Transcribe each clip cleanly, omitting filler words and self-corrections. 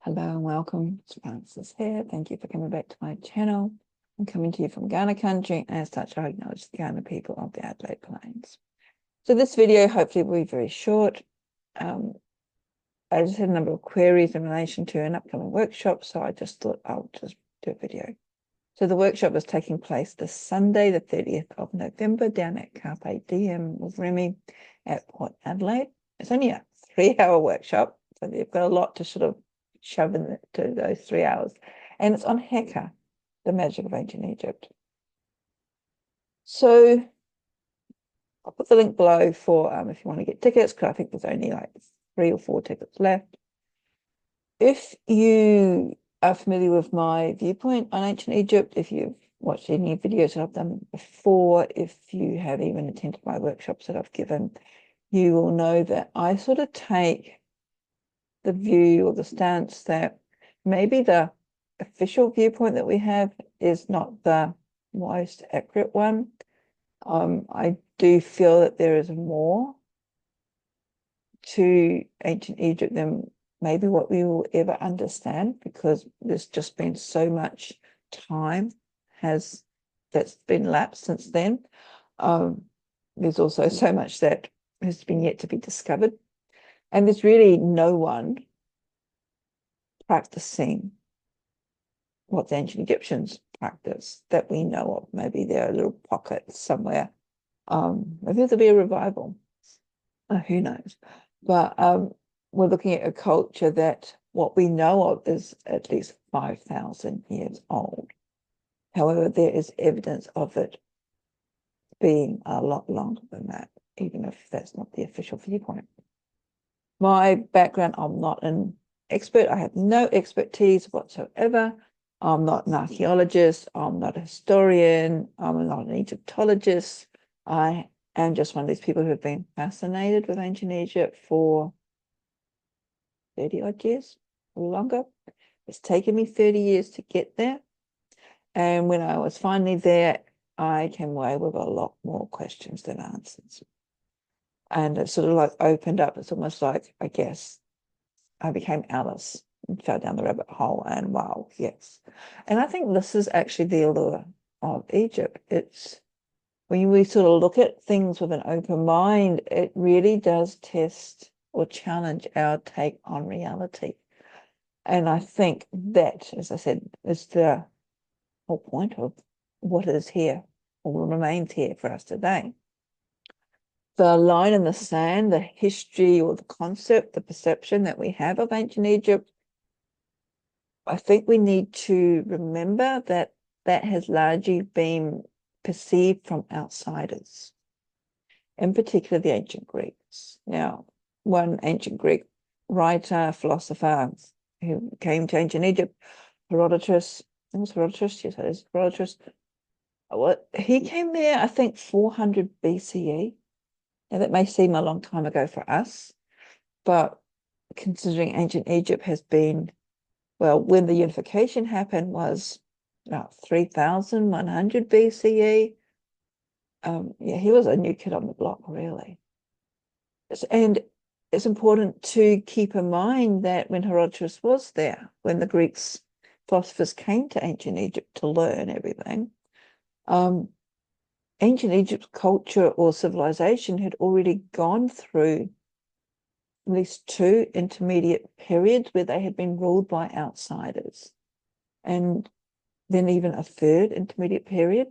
Hello and welcome. It's Frances here. Thank you for coming back to my channel. I'm coming to you from Kaurna country, and as such, I acknowledge the Kaurna people of the Adelaide Plains. So this video hopefully will be very short. I just had a number of queries in relation to an upcoming workshop, so I just thought I'll just do a video. So the workshop is taking place this Sunday, the 30th of November, down at Carpe Diem with Remy at Port Adelaide. It's only a 3-hour workshop, so they've got a lot to sort of shove into those 3 hours. And it's on Heka, the magic of ancient Egypt. So I'll put the link below for if you want to get tickets, because I think there's only like 3 or 4 tickets left. If you are familiar with my viewpoint on ancient Egypt, if you've watched any videos that I've done before, if you have even attended my workshops that I've given, you will know that I sort of take the view or the stance that maybe the official viewpoint that we have is not the most accurate one. I do feel that there is more to ancient Egypt than maybe what we will ever understand, because there's just been so much time that's been lapsed since then. There's also so much that has been yet to be discovered. And there's really no one practicing what the ancient Egyptians practiced that we know of. Maybe there are little pockets somewhere. Maybe there'll be a revival. Who knows? But we're looking at a culture that what we know of is at least 5,000 years old. However, there is evidence of it being a lot longer than that, even if that's not the official viewpoint. My background, I'm not an expert. I have no expertise whatsoever. I'm not an archaeologist. I'm not a historian. I'm not an Egyptologist. I am just one of these people who have been fascinated with ancient Egypt for 30 odd years or longer. It's taken me 30 years to get there. And when I was finally there, I came away with a lot more questions than answers. And it sort of like opened up. It's almost like, I guess, I became Alice and fell down the rabbit hole, and wow, yes. And I think this is actually the allure of Egypt. It's when we sort of look at things with an open mind, it really does test or challenge our take on reality. And I think that, as I said, is the whole point of what is here or remains here for us today. The line in the sand, the history or the concept, the perception that we have of ancient Egypt, I think we need to remember that that has largely been perceived from outsiders, in particular the ancient Greeks. Now, one ancient Greek writer, philosopher who came to ancient Egypt, Herodotus, it was Herodotus, yes, it is Herodotus. Well, he came there, I think, 400 BCE. Now, that may seem a long time ago for us, but considering ancient Egypt has been, well, when the unification happened was about 3,100 BCE. Yeah, he was a new kid on the block, really. And it's important to keep in mind that when Herodotus was there, when the Greeks philosophers came to ancient Egypt to learn everything, ancient Egypt's culture or civilization had already gone through at least 2 intermediate periods where they had been ruled by outsiders, and then even a 3rd intermediate period.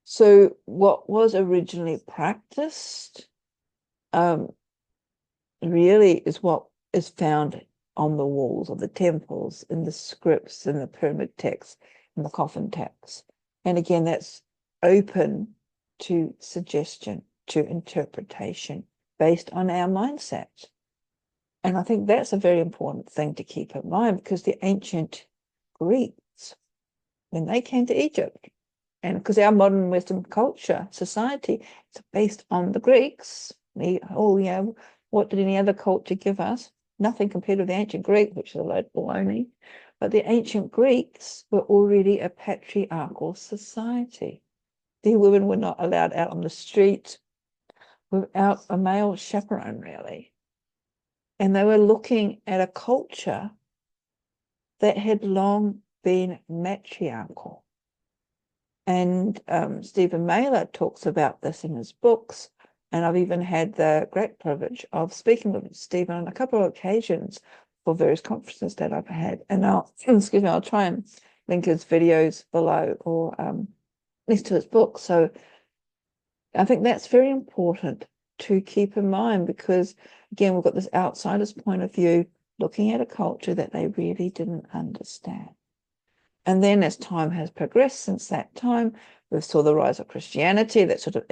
So what was originally practiced really is what is found on the walls of the temples, in the scripts, in the pyramid texts, in the coffin texts. And again, that's open to suggestion, to interpretation, based on our mindset. And I think that's a very important thing to keep in mind, because the ancient Greeks, when they came to Egypt, and because our modern Western culture, society, is based on the Greeks, what did any other culture give us? Nothing compared with the ancient Greek, which is a load of baloney. But the ancient Greeks were already a patriarchal society. The women were not allowed out on the street without a male chaperone, really. And they were looking at a culture that had long been matriarchal. And Stephen Mailer talks about this in his books. And I've even had the great privilege of speaking with Stephen on a couple of occasions for various conferences that I've had. And I'll try and link his videos below, or next to his book. So I think that's very important to keep in mind, because again, we've got this outsider's point of view looking at a culture that they really didn't understand. And then as time has progressed since that time, we saw the rise of Christianity that sort of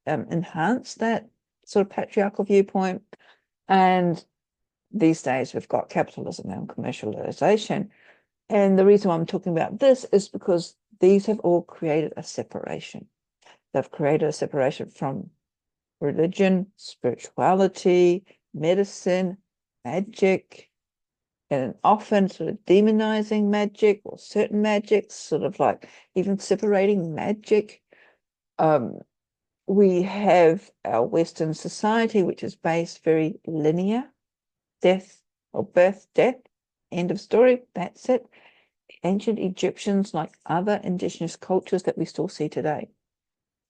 enhanced that sort of patriarchal viewpoint. And these days we've got capitalism and commercialization. And the reason why I'm talking about this is because these have all created a separation. They've created a separation from religion, spirituality, medicine, magic, and often sort of demonizing magic or certain magics, sort of like even separating magic. We have our Western society, which is based very linear, death or birth, death, end of story, that's it. Ancient Egyptians, like other indigenous cultures that we still see today,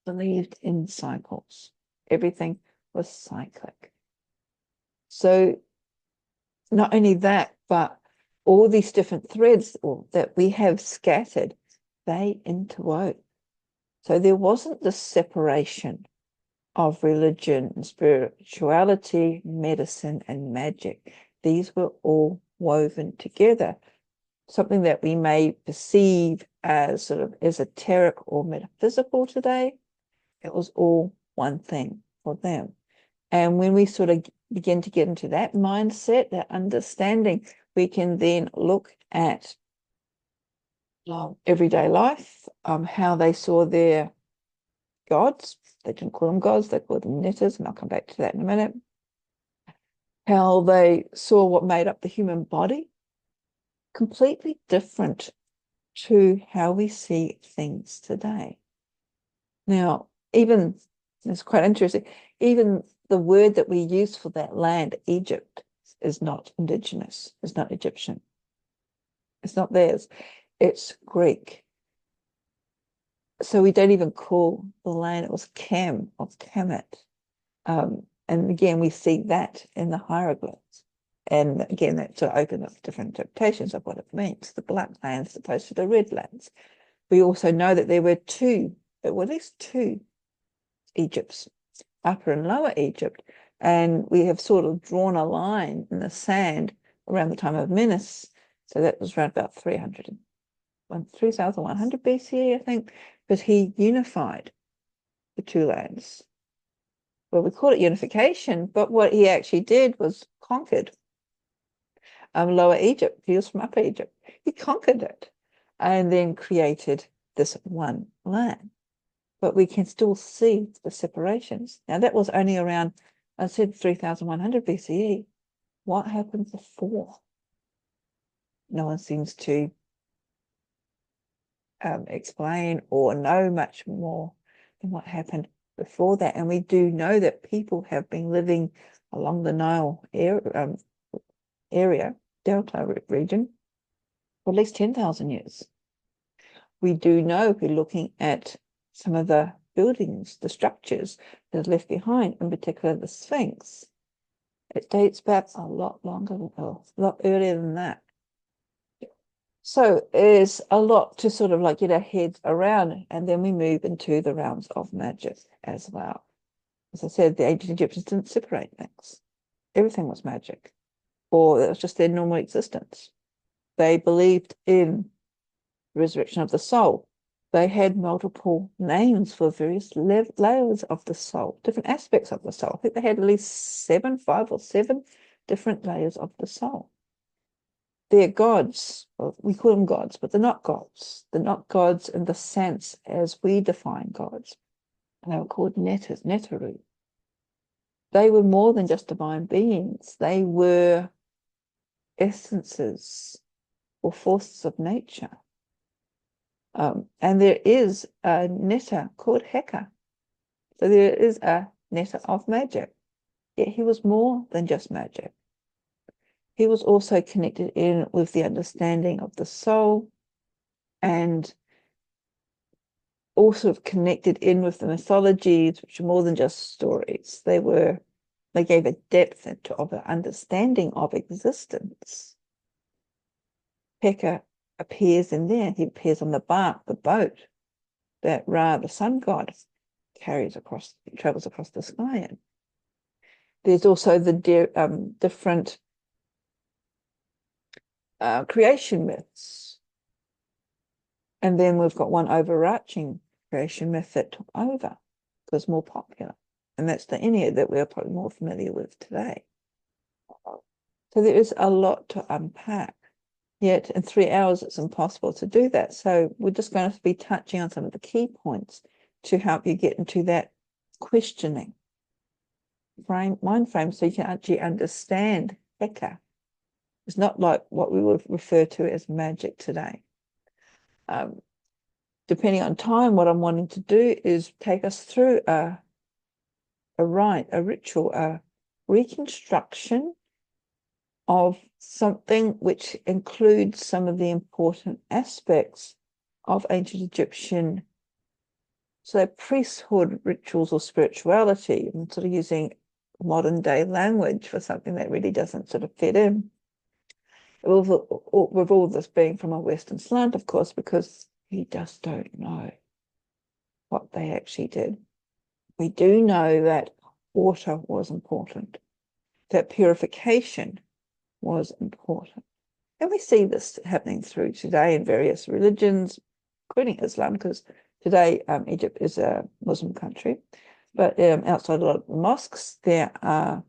believed in cycles. Everything was cyclic. So not only that, but all these different threads that we have scattered, they interwove. So there wasn't the separation of religion, spirituality, medicine, and magic. These were all woven together. Something that we may perceive as sort of esoteric or metaphysical today, it was all one thing for them. And when we sort of begin to get into that mindset, that understanding, we can then look at everyday life, how they saw their gods. They didn't call them gods, they called them netters, and I'll come back to that in a minute. How they saw what made up the human body, completely different to how we see things today. Now, even, it's quite interesting, even the word that we use for that land, Egypt, is not indigenous, it's not Egyptian. It's not theirs, it's Greek. So we don't even call the land, it was Kem or Kemet. And again, we see that in the hieroglyphs. And again, that sort of opens up different interpretations of what it means, the black lands as opposed to the red lands. We also know that there were at least two Egypts, Upper and Lower Egypt, and we have sort of drawn a line in the sand around the time of Menes. So that was around about 3100 BCE, I think, but he unified the two lands. Well, we call it unification, but what he actually did was conquered Lower Egypt. He was from Upper Egypt. He conquered it and then created this one land. But we can still see the separations. Now, that was only around, I said, 3100 BCE. What happened before? No one seems to explain or know much more than what happened before that. And we do know that people have been living along the Nile area, Delta region, for at least 10,000 years. We do know, if we're looking at some of the buildings, the structures that are left behind, in particular the Sphinx, it dates back a lot longer, a lot earlier than that. So there's a lot to sort of like get our heads around, and then we move into the realms of magic as well. As I said, the ancient Egyptians didn't separate things. Everything was magic, or it was just their normal existence. They believed in the resurrection of the soul. They had multiple names for various layers of the soul, different aspects of the soul. I think they had at least 5 or 7 different layers of the soul. They're gods. Well, we call them gods, but they're not gods. They're not gods in the sense as we define gods. And they were called netters, Neteru. They were more than just divine beings. They were essences or forces of nature. And there is a netter called Heka. So there is a netter of magic. Yet he was more than just magic. he was also connected in with the understanding of the soul, and also connected in with the mythologies, which are more than just stories. They gave a depth of an understanding of existence. Pekka appears in there. He appears on the bark, the boat, that Ra, the sun god, travels across the sky in. There's also the different creation myths. And then we've got one overarching creation myth that took over, because more popular. And that's the Ennead that we're probably more familiar with today. So there is a lot to unpack. Yet in 3 hours, it's impossible to do that. So we're just going to be touching on some of the key points to help you get into that questioning mind frame, so you can actually understand Heka. It's not like what we would refer to as magic today. Depending on time, what I'm wanting to do is take us through a rite, a ritual, a reconstruction of something which includes some of the important aspects of ancient Egyptian, so priesthood rituals or spirituality. I'm sort of using modern day language for something that really doesn't sort of fit in. With all this being from a Western slant, of course, because we just don't know what they actually did. We do know that water was important, that purification was important. And we see this happening through today in various religions, including Islam, because today Egypt is a Muslim country. But outside a lot of the mosques, there are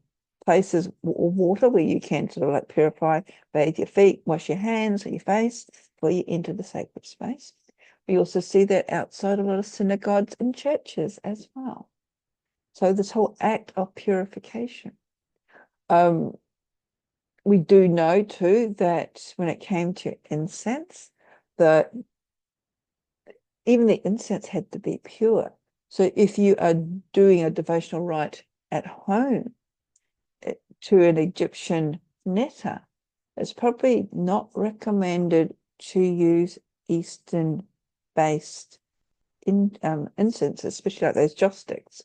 places of water where you can sort of like purify, bathe your feet, wash your hands or your face before you enter the sacred space. We also see that outside a lot of synagogues and churches as well. So this whole act of purification. We do know too that when it came to incense, that even the incense had to be pure. So if you are doing a devotional rite at home to an Egyptian netta, it's probably not recommended to use Eastern-based incense, especially like those joss sticks.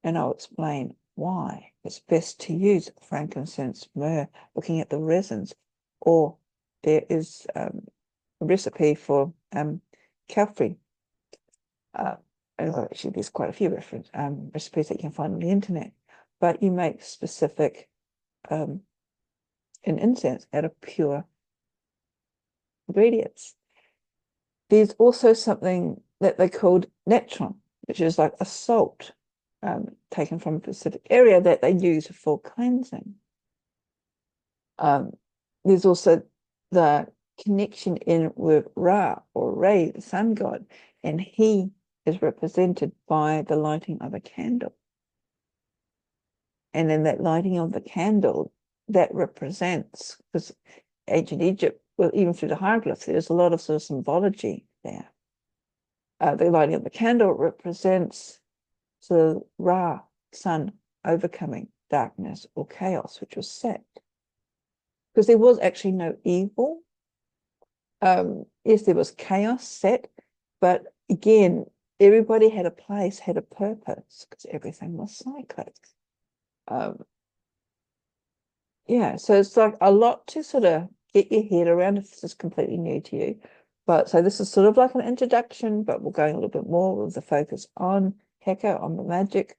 And I'll explain why. It's best to use frankincense, myrrh, looking at the resins, or there is a recipe for camphor. Actually, there's quite a few recipes that you can find on the internet, but you make specific an incense out of pure ingredients. There's also something that they called natron, which is like a salt taken from a specific area that they use for cleansing. There's also the connection in with Ra or Re, the sun god, and he is represented by the lighting of a candle. And then that lighting of the candle, that represents, because ancient Egypt, well, even through the hieroglyphs, there's a lot of sort of symbology there. The lighting of the candle represents the Ra, sun, overcoming darkness or chaos, which was Set. Because there was actually no evil. Yes, there was chaos, Set, but again, everybody had a place, had a purpose, because everything was cyclic. Yeah, so it's like a lot to sort of get your head around if this is completely new to you. But so this is sort of like an introduction, but we're going a little bit more with the focus on Heka, on the magic.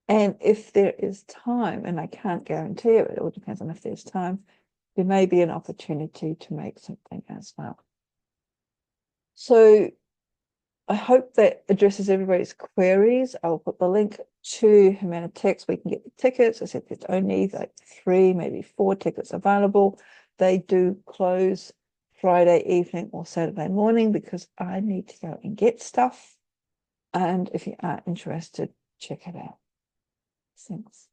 And if there is time, and I can't guarantee it, it all depends on if there's time, there may be an opportunity to make something as well. So I hope that addresses everybody's queries. I'll put the link to Humanitects. We can get the tickets. I said there's only like 3, maybe 4 tickets available. They do close Friday evening or Saturday morning because I need to go and get stuff. And if you are interested, check it out. Thanks.